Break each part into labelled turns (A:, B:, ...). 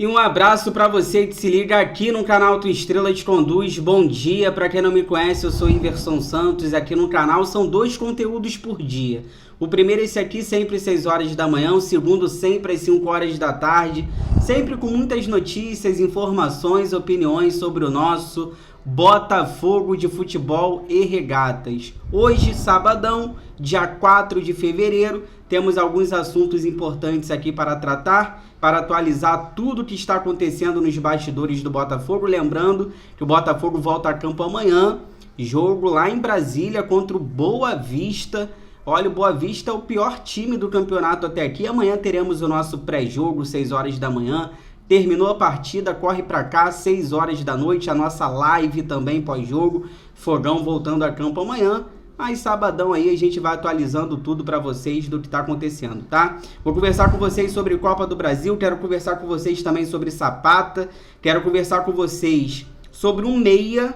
A: E um abraço para você que se liga aqui no canal Tua Estrela Te Conduz. Bom dia, para quem não me conhece, eu sou Iverson Santos. Aqui no canal são 2 conteúdos por dia. O primeiro esse aqui sempre às 6 horas da manhã, o segundo sempre às 5 horas da tarde, sempre com muitas notícias, informações, opiniões sobre o nosso Botafogo de futebol e regatas. Hoje, sabadão, dia 4 de fevereiro, temos alguns assuntos importantes aqui para tratar, para atualizar tudo que está acontecendo nos bastidores do Botafogo. Lembrando que o Botafogo volta a campo amanhã, jogo lá em Brasília contra o Boa Vista. Olha, o Boa Vista é o pior time do campeonato até aqui. Amanhã teremos o nosso pré-jogo, 6 horas da manhã. Terminou a partida, corre para cá, 6 horas da noite, a nossa live também pós-jogo. Fogão voltando a campo amanhã. Mas sabadão aí a gente vai atualizando tudo para vocês do que está acontecendo, tá? Vou conversar com vocês sobre Copa do Brasil, quero conversar com vocês também sobre Zapata, quero conversar com vocês sobre um meia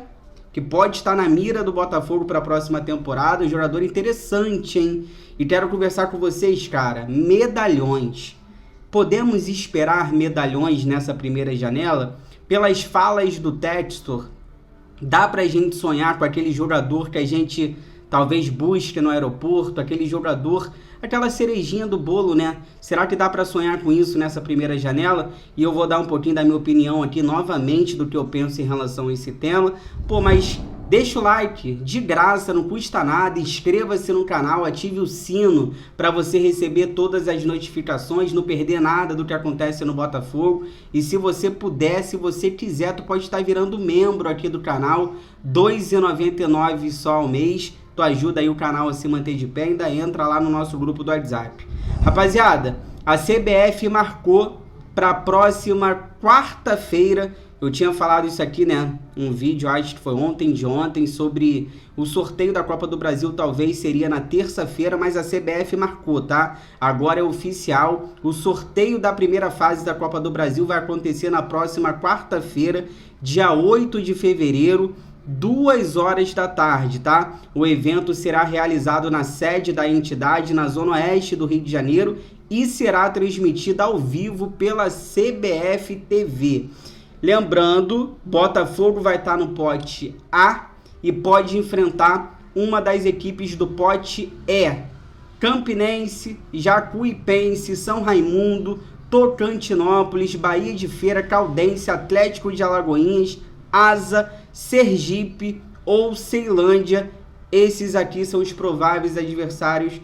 A: que pode estar na mira do Botafogo para a próxima temporada, um jogador interessante, hein? E quero conversar com vocês, cara, medalhões. Podemos esperar medalhões nessa primeira janela? Pelas falas do Textor, dá pra gente sonhar com aquele jogador que a gente talvez busque no aeroporto, aquele jogador, aquela cerejinha do bolo, né? Será que dá pra sonhar com isso nessa primeira janela? E eu vou dar um pouquinho da minha opinião aqui novamente do que eu penso em relação a esse tema. Pô, mas deixa o like, de graça, não custa nada, inscreva-se no canal, ative o sino para você receber todas as notificações, não perder nada do que acontece no Botafogo. E se você puder, se você quiser, tu pode estar virando membro aqui do canal, R$ 2,99 só ao mês. Tu ajuda aí o canal a se manter de pé, ainda entra lá no nosso grupo do WhatsApp. Rapaziada, a CBF marcou para a próxima quarta-feira. Eu tinha falado isso aqui, né? Um vídeo, acho que foi ontem, sobre o sorteio da Copa do Brasil, talvez seria na terça-feira, mas a CBF marcou, tá? Agora é oficial, o sorteio da primeira fase da Copa do Brasil vai acontecer na próxima quarta-feira, dia 8 de fevereiro, 2 horas da tarde, tá? O evento será realizado na sede da entidade, na zona oeste do Rio de Janeiro, e será transmitido ao vivo pela CBF TV. Lembrando, Botafogo vai estar no pote A e pode enfrentar uma das equipes do pote E. Campinense, Jacuipense, São Raimundo, Tocantinópolis, Bahia de Feira, Caldense, Atlético de Alagoinhas, Asa, Sergipe ou Ceilândia. Esses aqui são os prováveis adversários,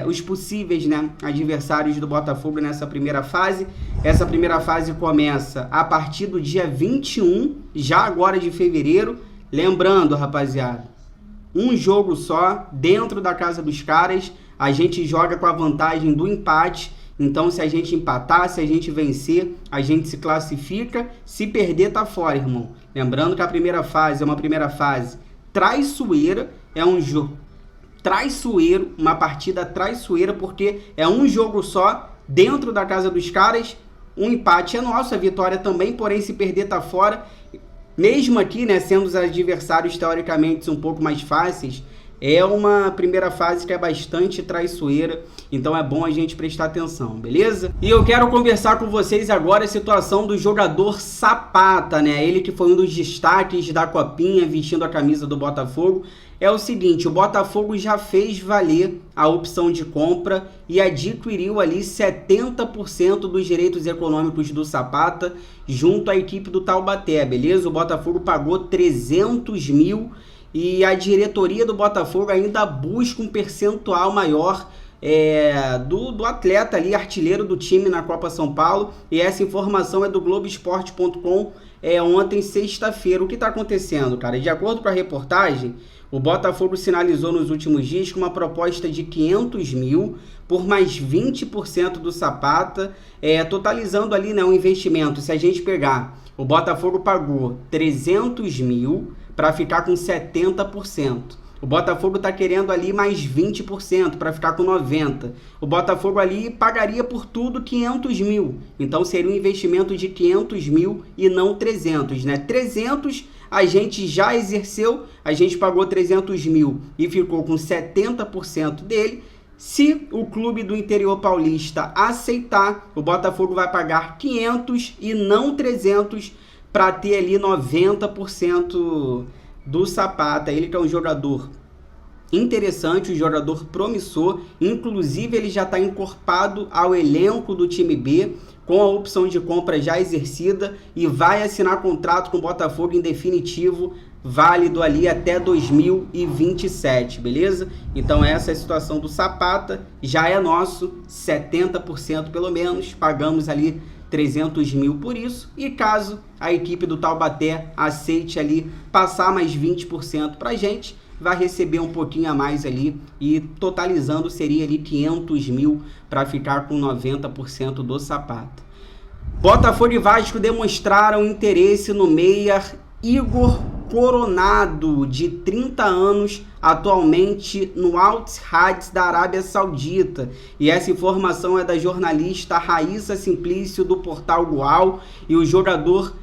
A: os possíveis, né, adversários do Botafogo nessa primeira fase. Essa primeira fase começa a partir do dia 21, já agora de fevereiro. Lembrando, rapaziada, um jogo só, dentro da casa dos caras. A gente joga com a vantagem do empate. Então, se a gente empatar, se a gente vencer, a gente se classifica. Se perder, tá fora, irmão. Lembrando que a primeira fase é uma primeira fase traiçoeira, é um jogo traiçoeiro, uma partida traiçoeira, porque é um jogo só, dentro da casa dos caras. Um empate é nosso, a vitória também, porém se perder tá fora. Mesmo aqui, né, sendo os adversários teoricamente um pouco mais fáceis, é uma primeira fase que é bastante traiçoeira, então é bom a gente prestar atenção, beleza? E eu quero conversar com vocês agora a situação do jogador Zapata, né? Ele que foi um dos destaques da Copinha, vestindo a camisa do Botafogo. É o seguinte, o Botafogo já fez valer a opção de compra e adquiriu ali 70% dos direitos econômicos do Zapata junto à equipe do Taubaté, beleza? O Botafogo pagou 300 mil e a diretoria do Botafogo ainda busca um percentual maior do atleta ali, artilheiro do time na Copa São Paulo. E essa informação é do Globoesporte.com, ontem, sexta-feira. O que está acontecendo, cara? De acordo com a reportagem, o Botafogo sinalizou nos últimos dias com uma proposta de 500 mil por mais 20% do Zapata, totalizando ali, né, um investimento. Se a gente pegar, o Botafogo pagou 300 mil para ficar com 70%. O Botafogo está querendo ali mais 20% para ficar com 90%. O Botafogo ali pagaria por tudo 500 mil. Então seria um investimento de 500 mil e não 300, né? 300 a gente já exerceu, a gente pagou 300 mil e ficou com 70% dele. Se o clube do interior paulista aceitar, o Botafogo vai pagar 500 e não 300 para ter ali 90% do Zapata. Ele que é um jogador interessante, um jogador promissor, inclusive ele já está encorpado ao elenco do time B, com a opção de compra já exercida, e vai assinar contrato com o Botafogo em definitivo, válido ali até 2027, beleza? Então essa é a situação do Zapata, já é nosso, 70% pelo menos, pagamos ali 300 mil por isso, e caso a equipe do Taubaté aceite ali passar mais 20% pra gente, vai receber um pouquinho a mais ali, e totalizando seria ali 500 mil para ficar com 90% do Zapata. Botafogo e Vasco demonstraram interesse no meia Igor Coronado, de 30 anos, atualmente no Al Ittihad da Arábia Saudita. E essa informação é da jornalista Raíssa Simplício, do portal Goal, e o jogador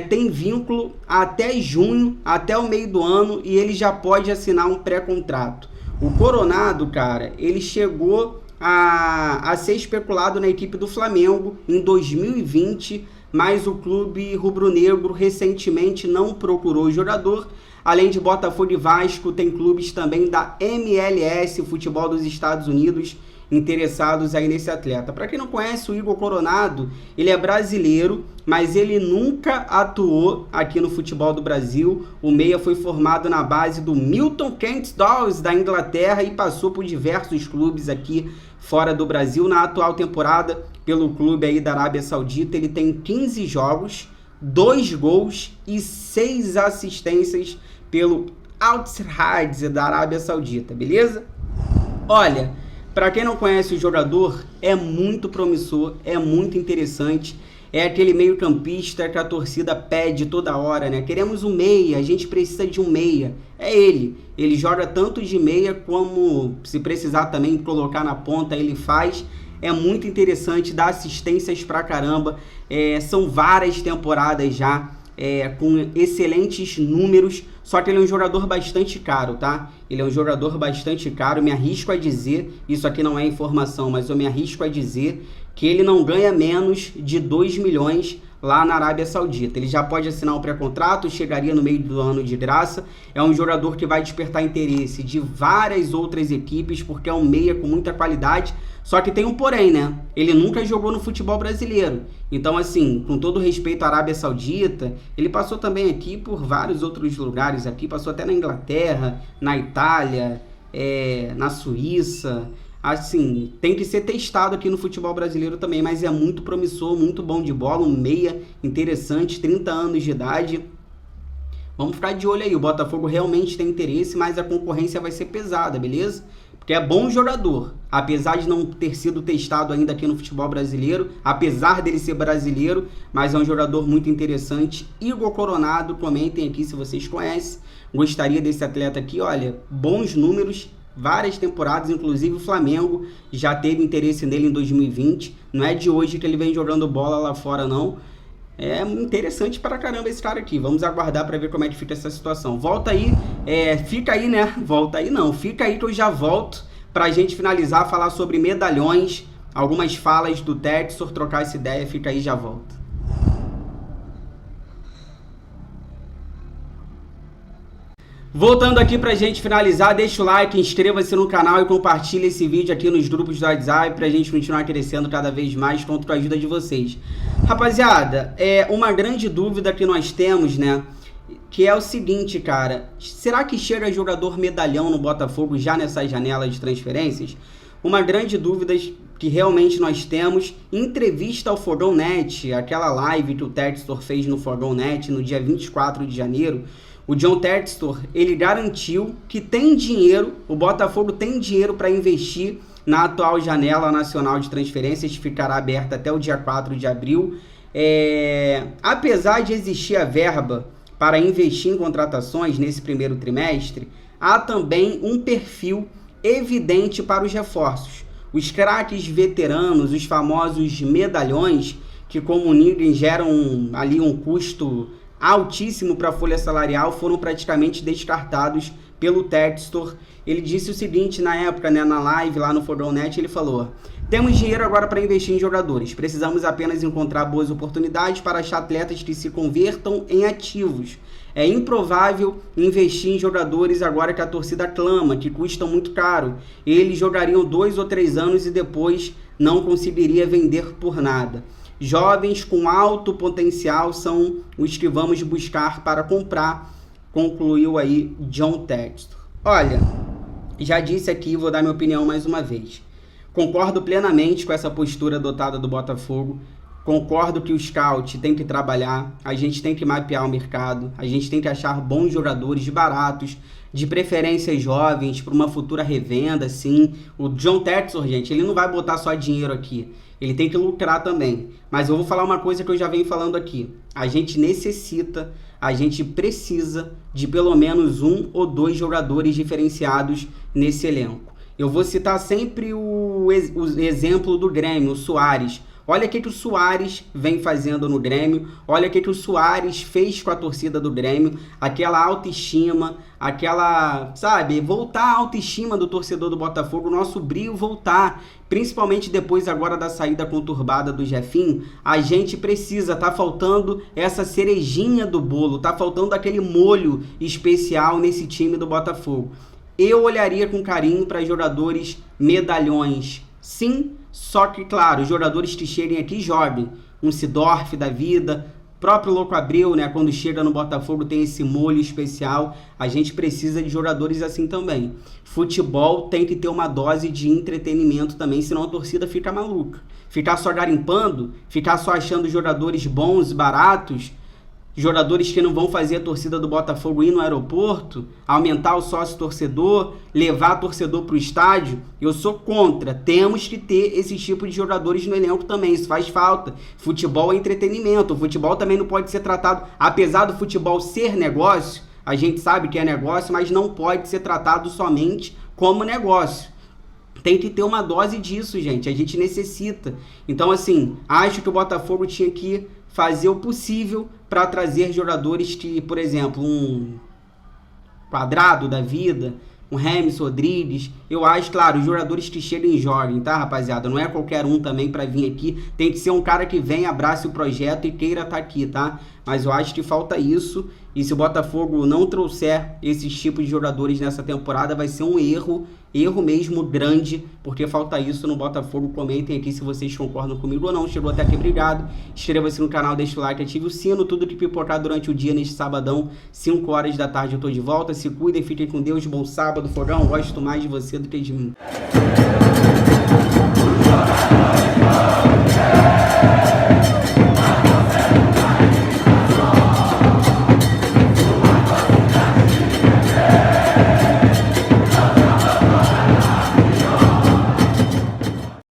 A: tem vínculo até junho, até o meio do ano, e ele já pode assinar um pré-contrato. O Coronado, cara, ele chegou a ser especulado na equipe do Flamengo em 2020, mas o clube rubro-negro recentemente não procurou o jogador. Além de Botafogo e Vasco, tem clubes também da MLS, futebol dos Estados Unidos, interessados aí nesse atleta. Para quem não conhece, o Igor Coronado, ele é brasileiro, mas ele nunca atuou aqui no futebol do Brasil. O meia foi formado na base do Milton Keynes Dons da Inglaterra e passou por diversos clubes aqui fora do Brasil. Na atual temporada, pelo clube aí da Arábia Saudita, ele tem 15 jogos, 2 gols e 6 assistências pelo Al Ittihad da Arábia Saudita, beleza? Olha, para quem não conhece o jogador, é muito promissor, é muito interessante. É aquele meio-campista que a torcida pede toda hora, né? Queremos um meia, a gente precisa de um meia. É ele. Ele joga tanto de meia como, se precisar também colocar na ponta, ele faz. É muito interessante, dá assistências pra caramba. São várias temporadas já, com excelentes números. Só que ele é um jogador bastante caro, tá? Ele é um jogador bastante caro, me arrisco a dizer, isso aqui não é informação, mas eu me arrisco a dizer que ele não ganha menos de 2 milhões lá na Arábia Saudita. Ele já pode assinar um pré-contrato, chegaria no meio do ano de graça. É um jogador que vai despertar interesse de várias outras equipes, porque é um meia com muita qualidade. Só que tem um porém, né? Ele nunca jogou no futebol brasileiro. Então, assim, com todo respeito à Arábia Saudita, ele passou também aqui por vários outros lugares aqui. Passou até na Inglaterra, na Itália, na Suíça. Assim, tem que ser testado aqui no futebol brasileiro também, mas é muito promissor, muito bom de bola, um meia interessante, 30 anos de idade. Vamos ficar de olho aí, o Botafogo realmente tem interesse, mas a concorrência vai ser pesada, beleza? Porque é bom jogador, apesar de não ter sido testado ainda aqui no futebol brasileiro, apesar dele ser brasileiro, mas é um jogador muito interessante. Igor Coronado, comentem aqui se vocês conhecem, gostaria desse atleta aqui, olha, bons números, várias temporadas, inclusive o Flamengo já teve interesse nele em 2020, não é de hoje que ele vem jogando bola lá fora não. É interessante pra caramba esse cara aqui. Vamos aguardar pra ver como é que fica essa situação. Volta aí, fica aí, né? Volta aí não, fica aí que eu já volto pra gente finalizar, falar sobre medalhões, algumas falas do Textor, trocar essa ideia, fica aí, já volto. Voltando aqui pra gente finalizar, deixa o like, inscreva-se no canal e compartilhe esse vídeo aqui nos grupos do WhatsApp pra gente continuar crescendo cada vez mais, conto com a ajuda de vocês. Rapaziada, uma grande dúvida que nós temos, né, que é o seguinte, cara, será que chega jogador medalhão no Botafogo já nessa janela de transferências? Uma grande dúvida que realmente nós temos, entrevista ao Fogão Net, aquela live que o Textor fez no Fogão Net no dia 24 de janeiro, o John Textor, ele garantiu que tem dinheiro, o Botafogo tem dinheiro para investir na atual janela nacional de transferências, que ficará aberta até o dia 4 de abril. Apesar de existir a verba para investir em contratações nesse primeiro trimestre, há também um perfil evidente para os reforços. Os craques veteranos, os famosos medalhões, que como ninguém geram ali um custo altíssimo para a folha salarial, foram praticamente descartados pelo Textor. Ele disse o seguinte na época, né, na live lá no Fogão.net, ele falou: temos dinheiro agora para investir em jogadores, precisamos apenas encontrar boas oportunidades para achar atletas que se convertam em ativos. É improvável investir em jogadores agora que a torcida clama, que custam muito caro. Eles jogariam 2 ou 3 anos e depois não conseguiria vender por nada. Jovens com alto potencial são os que vamos buscar para comprar, concluiu aí John Textor. Olha, já disse aqui, vou dar minha opinião mais uma vez. Concordo plenamente com essa postura adotada do Botafogo. Concordo que o scout tem que trabalhar, a gente tem que mapear o mercado, a gente tem que achar bons jogadores baratos, de preferência jovens, para uma futura revenda, sim. O John Textor, gente, ele não vai botar só dinheiro aqui, ele tem que lucrar também. Mas eu vou falar uma coisa que eu já venho falando aqui. A gente necessita, a gente precisa de pelo menos 1 ou 2 jogadores diferenciados nesse elenco. Eu vou citar sempre o exemplo do Grêmio, o Suárez. Olha o que o Suárez vem fazendo no Grêmio, olha o que o Suárez fez com a torcida do Grêmio, aquela autoestima, aquela, sabe, voltar a autoestima do torcedor do Botafogo, o nosso brilho voltar, principalmente depois agora da saída conturbada do Jefinho. A gente precisa, tá faltando essa cerejinha do bolo, tá faltando aquele molho especial nesse time do Botafogo. Eu olharia com carinho para jogadores medalhões, sim, só que, claro, os jogadores que cheguem aqui joguem. Um Sidorf da vida, próprio Louco Abreu, né, quando chega no Botafogo tem esse molho especial. A gente precisa de jogadores assim também. Futebol tem que ter uma dose de entretenimento também, senão a torcida fica maluca. Ficar só garimpando, ficar só achando jogadores bons, baratos, jogadores que não vão fazer a torcida do Botafogo ir no aeroporto, aumentar o sócio torcedor, levar torcedor para o estádio, eu sou contra. Temos que ter esse tipo de jogadores no elenco também, isso faz falta. Futebol é entretenimento, o futebol também não pode ser tratado, apesar do futebol ser negócio, a gente sabe que é negócio, mas não pode ser tratado somente como negócio. Tem que ter uma dose disso, gente, a gente necessita. Então, assim, acho que o Botafogo tinha que fazer o possível para trazer jogadores que, por exemplo, um Quadrado da vida, um James Rodrigues, eu acho, claro, os jogadores que chegam e joguem, tá, rapaziada? Não é qualquer um também para vir aqui, tem que ser um cara que vem, abrace o projeto e queira estar aqui, tá? Mas eu acho que falta isso, e se o Botafogo não trouxer esses tipos de jogadores nessa temporada, vai ser um erro mesmo grande, porque falta isso no Botafogo. Comentem aqui se vocês concordam comigo ou não. Chegou até aqui, obrigado. Inscreva-se no canal, deixa o like, ative o sino, tudo que pipocar durante o dia neste sabadão, 5 horas da tarde eu tô de volta. Se cuidem, fiquem com Deus, bom sábado, Fogão, gosto mais de você do que de mim.